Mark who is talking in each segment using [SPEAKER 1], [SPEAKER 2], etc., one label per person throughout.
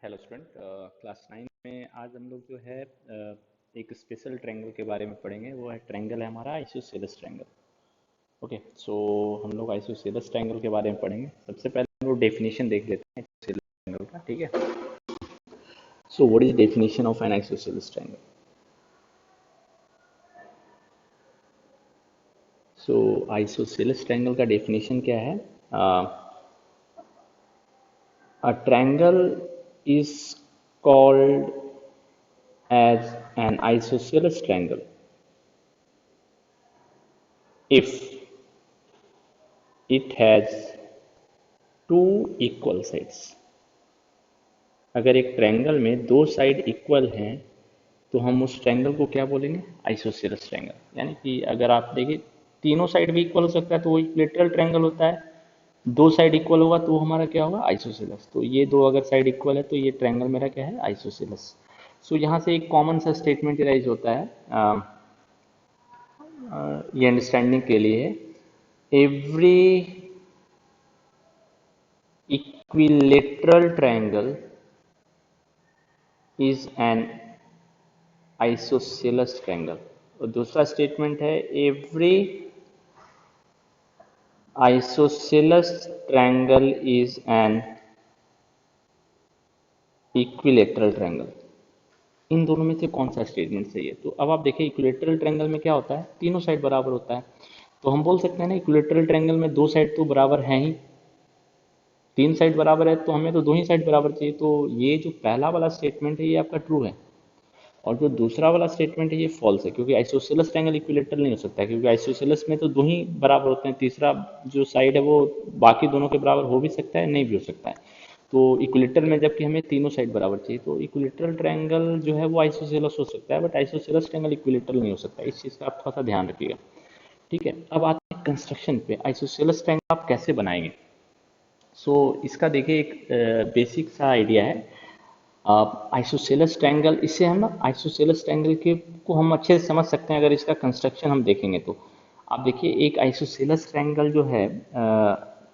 [SPEAKER 1] Hello student. Class 9 में आज हम लोग जो है एक स्पेशल ट्रायंगल के बारे में पढ़ेंगे। वो है ट्रायंगल है हमारा आइसोसेलेस ट्रायंगल। ओके, सो हम लोग आइसोसेलेस ट्रायंगल के बारे में पढ़ेंगे। सबसे पहले हम लोग डेफिनेशन देख लेते हैं आइसोसेलेस ट्रायंगल का। ठीक है, so what is definition of N isosceles triangle? So isosceles triangle का डेफिनेशन क्या है? A triangle is called as an isosceles triangle if it has two equal sides। अगर एक ट्रायंगल में दो साइड इक्वल हैं तो हम उस ट्रायंगल को क्या बोलेंगे? Isosceles triangle. यानी कि अगर आप देखिए तीनों साइड भी इक्वल हो सकता है तो वो इक्विलेटरल ट्रायंगल होता है। दो साइड इक्वल होगा तो वो हमारा क्या होगा? आइसोसेलेस। तो ये दो अगर साइड इक्वल है तो ये ट्रायंगल मेरा क्या है? आइसोसेलेस। सो यहाँ से एक कॉमन सा स्टेटमेंट राइज होता है ये अंडरस्टैंडिंग के लिए। Every equilateral triangle is an isosceles triangle. और दूसरा स्टेटमेंट है every isosceles triangle is an equilateral triangle. इन दोनों में से कौन सा स्टेटमेंट सही है? तो अब आप देखिए इक्विलेटरल ट्रायंगल में क्या होता है? तीनों साइड बराबर होता है। तो हम बोल सकते हैं ना इक्विलेटरल ट्रायंगल में दो साइड तो बराबर हैं ही। तीन साइड बराबर है तो हमें तो दो ही साइड बराबर चाहिए। तो ये जो पहला वाला स्टेटमेंट है ये आपका ट्रू है और जो दूसरा वाला स्टेटमेंट है ये फॉल्स है, क्योंकि आइसोसेलेस ट्रायंगल इक्विलेटरल नहीं हो सकता है, क्योंकि आइसोसेलेस में तो दो ही बराबर होते हैं। तीसरा जो साइड है वो बाकी दोनों के बराबर हो भी सकता है, नहीं भी हो सकता है। तो इक्विलेटरल में जबकि हमें तीनों साइड बराबर चाहिए, तो इक्विलेटरल ट्रायंगल जो है वो आइसोसेलेस हो सकता है, बट आइसोसेलेस ट्रायंगल इक्विलेटरल नहीं हो सकता। इस चीज़ का आप थोड़ा सा ध्यान रखिएगा। ठीक है, अब आते हैं कंस्ट्रक्शन पे। आइसोसेलेस ट्रायंगल आप कैसे बनाएंगे? इसका देखिए एक बेसिक सा आइडिया है। आइसोसेलेस ट्रायंगल, इससे हम ना आइसोसेलेस ट्रायंगल के को हम अच्छे से समझ सकते हैं अगर इसका कंस्ट्रक्शन हम देखेंगे तो। आप देखिए एक आइसोसेलेस ट्रायंगल जो है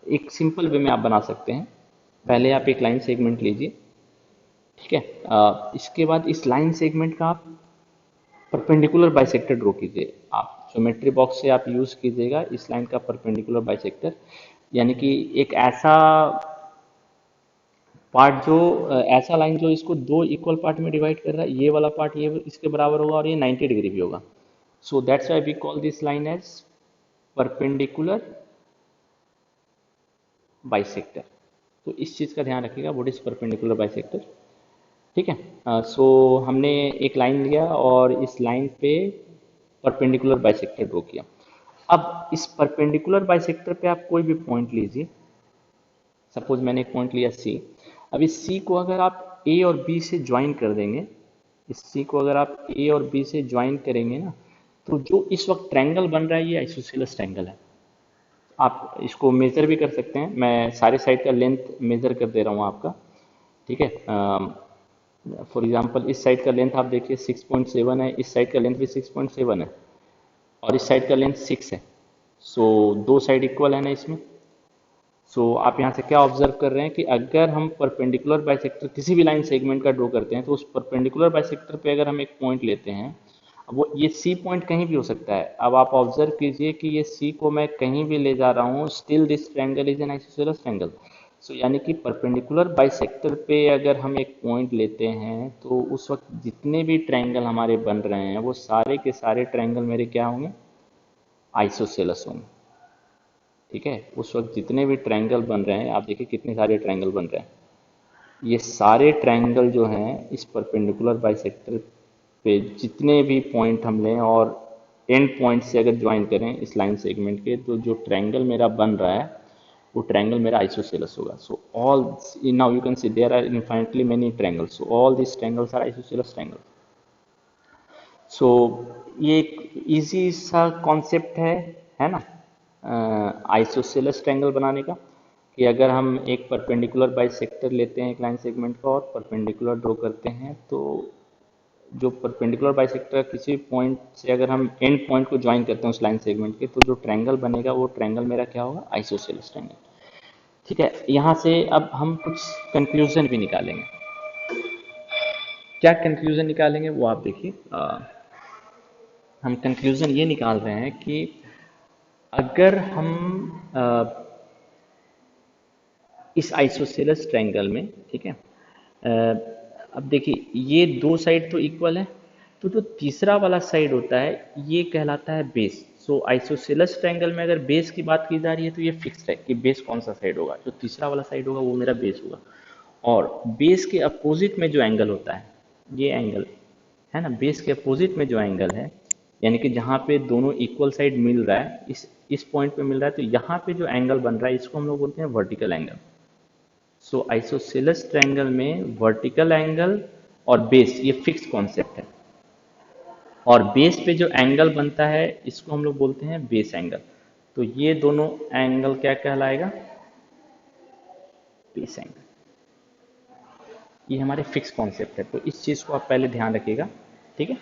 [SPEAKER 1] एक सिंपल वे में आप बना सकते हैं। पहले आप एक लाइन सेगमेंट लीजिए। ठीक है, इसके बाद इस लाइन सेगमेंट का आप परपेंडिकुलर बाइसेक्टर ड्रॉ कीजिए। आप ज्योमेट्री बॉक्स से आप यूज़ कीजिएगा इस लाइन का परपेंडिकुलर बाइसेक्टर। यानी कि एक ऐसा पार्ट जो ऐसा लाइन जो इसको दो इक्वल पार्ट में डिवाइड कर रहा है, ये वाला पार्ट ये इसके बराबर होगा और ये 90 डिग्री भी होगा। So that's why we call this line as perpendicular bisector. तो इस चीज़ का ध्यान रखिएगा, व्हाट इज परपेंडिकुलर बाइसेक्टर। ठीक है, हमने एक लाइन लिया और इस लाइन पे परपेंडिकुलर बाइसेक्टर ड्रॉ किया। अब इस परपेंडिकुलर बाइसेक्टर पे आप कोई भी पॉइंट लीजिए। सपोज मैंने एक पॉइंट लिया सी। अब इस सी को अगर आप ए और बी से ज्वाइन कर देंगे, इस सी को अगर आप ए और बी से ज्वाइन करेंगे ना, तो जो इस वक्त ट्रायंगल बन रहा है ये आइसोसेलेस ट्रायंगल है। आप इसको मेजर भी कर सकते हैं। मैं सारे साइड का लेंथ मेजर कर दे रहा हूँ आपका। ठीक है, फॉर एग्जांपल इस साइड का लेंथ आप देखिए 6.7 है, इस साइड का लेंथ भी 6.7 है और इस साइड का लेंथ 6 है। दो साइड इक्वल है ना इसमें। आप यहाँ से क्या ऑब्जर्व कर रहे हैं कि अगर हम परपेंडिकुलर बाइसेक्टर किसी भी लाइन सेगमेंट का ड्रॉ करते हैं तो उस परपेंडिकुलर बाइसेक्टर पे अगर हम एक पॉइंट लेते हैं, अब वो ये सी पॉइंट कहीं भी हो सकता है। अब आप ऑब्जर्व कीजिए कि ये सी को मैं कहीं भी ले जा रहा हूँ, still this triangle is an isosceles triangle. यानी कि परपेंडिकुलर बाइसेक्टर पे अगर हम एक पॉइंट लेते हैं तो उस वक्त जितने भी ट्रायंगल हमारे बन रहे हैं वो सारे के सारे ट्रायंगल मेरे क्या होंगे? आइसोसेलेस होंगे। ठीक है, उस वक्त जितने भी ट्रायंगल बन रहे हैं, आप देखिए कितने सारे ट्रायंगल बन रहे हैं। ये सारे ट्रायंगल जो हैं इस परपेंडिकुलर बाइसेक्टर पे जितने भी पॉइंट हम लें और एंड पॉइंट से अगर ज्वाइन करें इस लाइन सेगमेंट के, तो जो ट्रायंगल मेरा बन रहा है वो ट्रायंगल मेरा आइसोसेलेस होगा। All now you can see there are infinitely many triangles, so all this triangles are isosceles triangle. So ये एक इजी सा कॉन्सेप्ट है ना आइसोसेलेस ट्रायंगल बनाने का, कि अगर हम एक परपेंडिकुलर बाइसेक्टर लेते हैं एक लाइन सेगमेंट का और परपेंडिकुलर ड्रॉ करते हैं, तो जो परपेंडिकुलर बाइसेक्टर किसी पॉइंट से अगर हम एंड पॉइंट को ज्वाइन करते हैं उस लाइन सेगमेंट के, तो जो ट्रायंगल बनेगा वो ट्रायंगल मेरा क्या होगा? Isosceles triangle. ठीक है, यहाँ से अब हम कुछ कंक्लूजन भी निकालेंगे। क्या कंक्लूजन निकालेंगे वो आप देखिए। हम कंक्लूजन ये निकाल रहे हैं कि अगर हम अ, इस आइसोसेलेस ट्रायंगल में, ठीक है, अब देखिए ये दो साइड तो इक्वल है, तो जो तीसरा वाला साइड होता है ये कहलाता है बेस। सो आइसोसेलेस ट्रायंगल में अगर बेस की बात की जा रही है तो ये फिक्स्ड है कि बेस कौन सा साइड होगा, जो तीसरा वाला साइड होगा वो मेरा बेस होगा। और बेस के अपोजिट में जो एंगल होता है, ये एंगल है ना, बेस के अपोजिट में जो एंगल है, यानी कि जहाँ पे दोनों इक्वल साइड मिल रहा है, इस पॉइंट पे मिल रहा है, तो यहाँ पे जो एंगल बन रहा है इसको हम लोग बोलते हैं वर्टिकल एंगल। सो आइसोसेलेस ट्रायंगल में वर्टिकल एंगल और बेस ये फिक्स कॉन्सेप्ट है, और बेस पे जो एंगल बनता है इसको हम लोग बोलते हैं बेस एंगल। तो ये दोनों एंगल क्या कहलाएगा, बेस एंगल। ये हमारे फिक्स कॉन्सेप्ट है, तो इस चीज़ को आप पहले ध्यान रखिएगा, ठीक है।